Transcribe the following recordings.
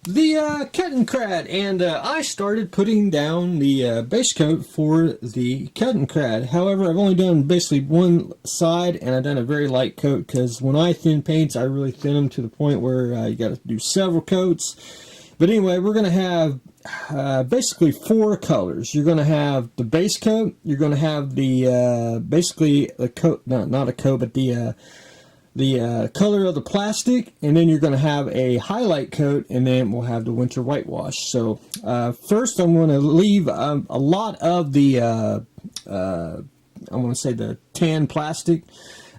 the Kettenkrad, and I started putting down the base coat for the Kettenkrad. However, I've only done basically one side, and I've done a very light coat because when I thin paints, I really thin them to the point where you got to do several coats. But anyway, we're going to have basically four colors. You're going to have the base coat. You're going to have the basically a coat, not a coat, but the color of the plastic, and then you're going to have a highlight coat, and then we'll have the winter whitewash. So first I'm going to leave a lot of the I want to say the tan plastic.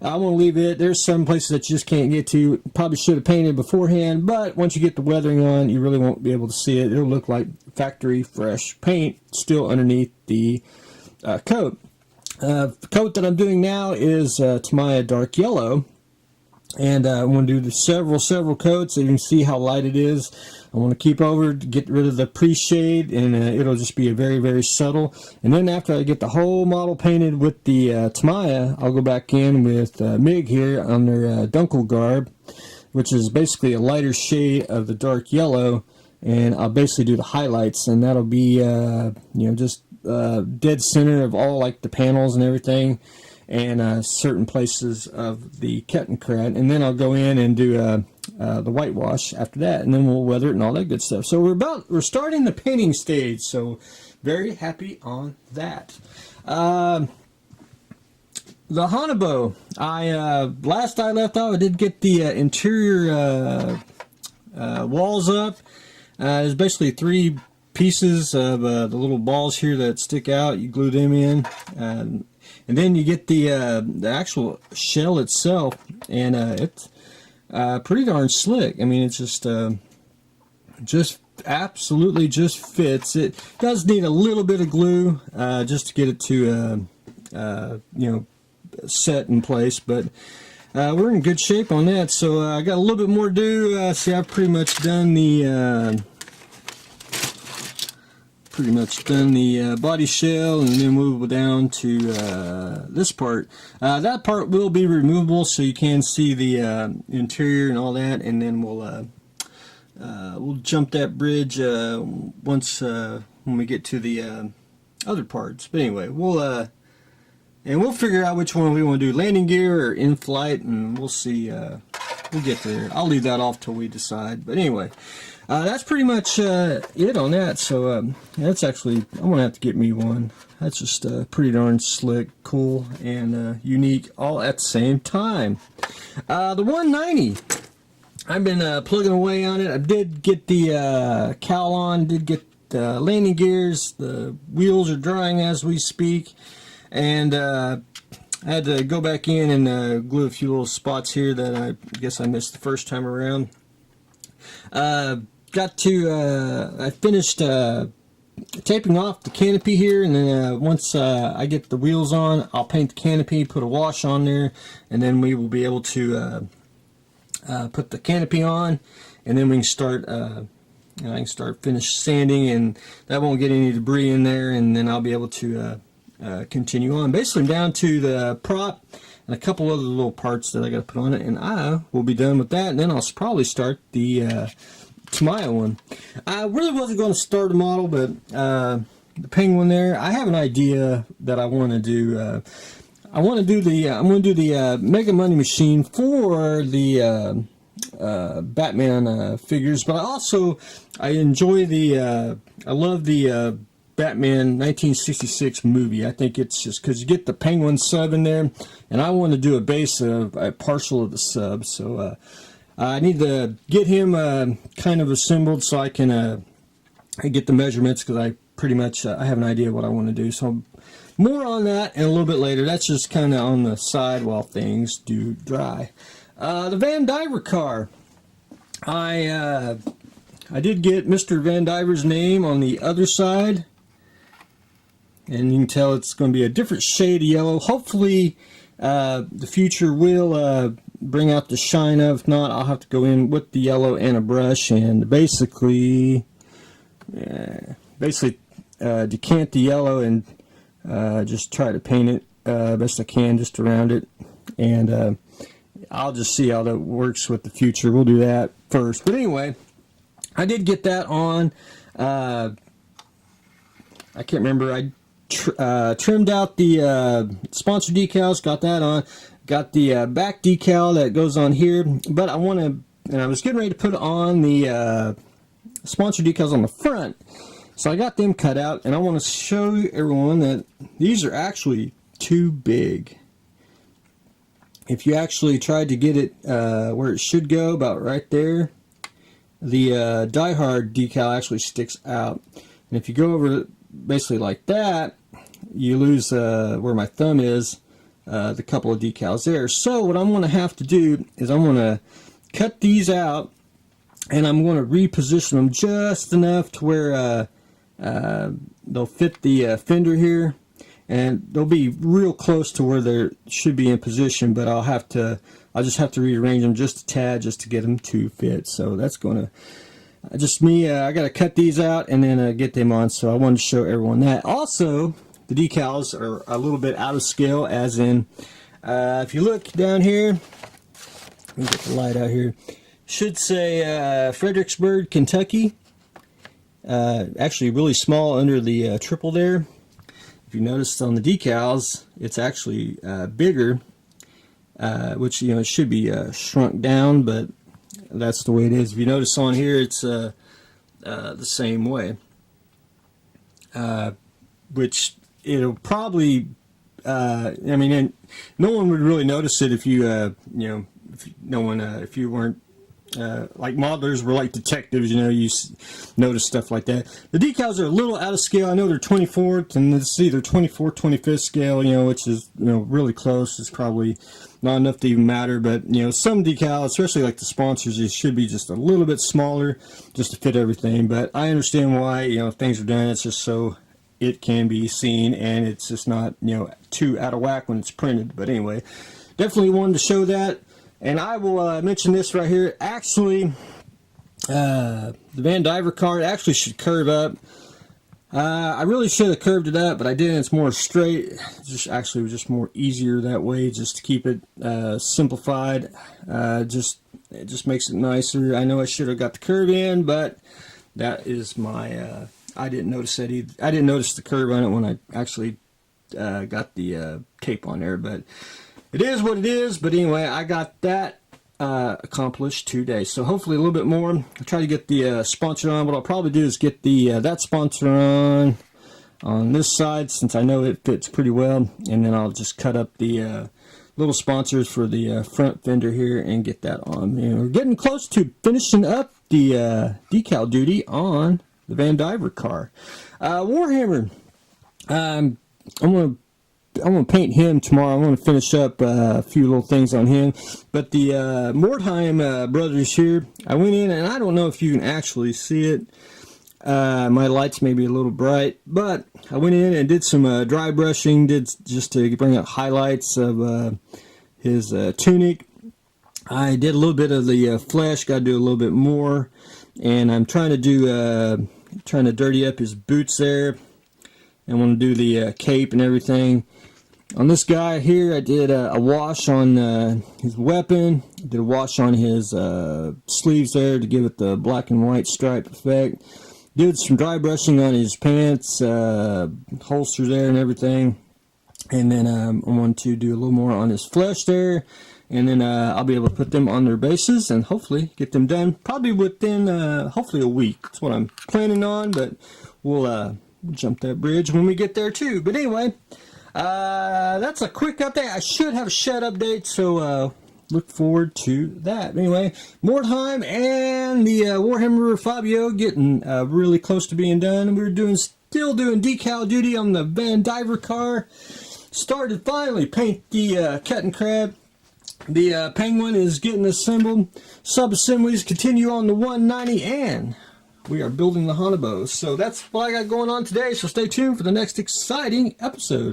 I want to leave it. There's some places that you just can't get to. Probably should have painted beforehand, but once you get the weathering on, you really won't be able to see it. It'll look like factory fresh paint still underneath the coat. The coat that I'm doing now is Tamiya dark yellow. And I want to do several coats so you can see how light it is. I want to keep over to get rid of the pre-shade, and it'll just be a very subtle. And then after I get the whole model painted with the Tamiya, I'll go back in with MIG here on their Dunkel garb, which is basically a lighter shade of the dark yellow. And I'll basically do the highlights, and that'll be just dead center of all like the panels and everything, and certain places of the Kettenkrad, and then I'll go in and do the whitewash after that, and then we'll weather it and all that good stuff. So we're starting the painting stage, so very happy on that. The haunebu, last I left off, I did get the interior walls up. There's basically three pieces of the little balls here that stick out. You glue them in, and then you get the actual shell itself, and it's pretty darn slick. I mean, it's just absolutely just fits. It does need a little bit of glue just to get it to set in place, but we're in good shape on that. So I got a little bit more to do. See, I've pretty much done the body shell, and then move down to this part. That part will be removable, so you can see the interior and all that, and then we'll jump that bridge once when we get to the other parts. But anyway, we'll figure out which one we want to do, landing gear or in flight, and we'll see. We'll get there. I'll leave that off till we decide. But anyway, that's pretty much it on that. So that's actually, I'm going to have to get me one. That's just pretty darn slick, cool, and unique all at the same time. The 190, I've been plugging away on it. I did get the cowl on, did get the landing gears. The wheels are drying as we speak. And I had to go back in and glue a few little spots here that I guess I missed the first time around. I finished taping off the canopy here, and then once I get the wheels on, I'll paint the canopy, put a wash on there, and then we will be able to put the canopy on, and then we can start I can start finish sanding, and that won't get any debris in there, and then I'll be able to continue on. Basically, I'm down to the prop and a couple other little parts that I got to put on it, and I will be done with that, and then I'll probably start the Tamiya one. I really wasn't going to start a model, but the penguin there, I have an idea that I want to do. I'm going to do the Mega Money Machine for the Batman figures, but I enjoy I love the Batman 1966 movie. I think it's just because you get the Penguin sub in there, and I want to do a base of a partial of the sub, so I need to get him kind of assembled so I can get the measurements, because I pretty much I have an idea what I want to do. So more on that and a little bit later. That's just kind of on the side while things do dry. The Vandiver car, I did get Mr. Vandiver's name on the other side, and you can tell it's going to be a different shade of yellow. Hopefully the future will bring out the shine of. If not, I'll have to go in with the yellow and a brush and basically decant the yellow and just try to paint it best I can just around it, and I'll just see how that works with the future. We'll do that first. But anyway, I did get that on. I can't remember. I trimmed out the sponsor decals, got that on. Got the back decal that goes on here, but I want to, and I was getting ready to put on the sponsor decals on the front. So I got them cut out, and I want to show everyone that these are actually too big. If you actually tried to get it where it should go, about right there, the Die Hard decal actually sticks out. And if you go over basically like that, you lose where my thumb is, the couple of decals there. So what I'm going to have to do is I'm going to cut these out, and I'm going to reposition them just enough to where they'll fit the fender here, and they'll be real close to where they should be in position, but I'll just have to rearrange them just a tad just to get them to fit. So that's going to just me. I got to cut these out and then get them on. So I wanted to show everyone that. Also, the decals are a little bit out of scale, as in if you look down here, let me get the light out here, should say Fredericksburg, Kentucky. Actually really small under the triple there. If you notice on the decals, it's actually bigger, which, you know, it should be shrunk down, but that's the way it is. If you notice on here, it's the same way, which it'll probably, I mean, no one would really notice it if you, you know, if you weren't like modelers were like detectives, you know, you notice stuff like that. The decals are a little out of scale. I know they're 24th, and let's see, they're 24th, 25th scale, you know, which is, you know, really close. It's probably not enough to even matter, but, you know, some decals, especially like the sponsors, it should be just a little bit smaller just to fit everything. But I understand why, you know, things are done. It's just so it can be seen, and it's just not, you know, too out of whack when it's printed. But anyway, definitely wanted to show that. And I will mention this right here. Actually, the Vandiver card actually should curve up. I really should have curved it up, but I didn't. It's more straight. It was just more easier that way, just to keep it simplified. It just makes it nicer. I know I should have got the curve in, but that is my. I didn't notice that either. I didn't notice the curve on it when I actually got the tape on there, but it is what it is. But anyway, I got that accomplished today. So hopefully a little bit more. I'll try to get the sponsor on. What I'll probably do is get the that sponsor on this side, since I know it fits pretty well, and then I'll just cut up the little sponsors for the front fender here and get that on. And we're getting close to finishing up the decal duty on the Vandiver car. Warhammer. I'm gonna paint him tomorrow. I'm gonna finish up a few little things on him. But the Mordheim brothers here, I went in, and I don't know if you can actually see it. My lights may be a little bright, but I went in and did some dry brushing, just to bring out highlights of his tunic. I did a little bit of the flesh. Got to do a little bit more, and I'm trying to do trying to dirty up his boots there. I want to do the cape and everything. On this guy here, I did a wash on his weapon. Did a wash on his sleeves there to give it the black and white stripe effect. Did some dry brushing on his pants, holster there and everything. And then I want to do a little more on his flesh there. And then I'll be able to put them on their bases and hopefully get them done probably within hopefully a week. That's what I'm planning on, but we'll jump that bridge when we get there too. But anyway, that's a quick update. I should have a shed update, so look forward to that. Anyway, Mordheim and the Warhammer 50 getting really close to being done. We're still doing decal duty on the Vandiver car. Started finally paint the Kettenkrad. The Penguin is getting assembled. Sub-assemblies continue on the 190, and we are building the haunebu. So that's what I got going on today. So stay tuned for the next exciting episode.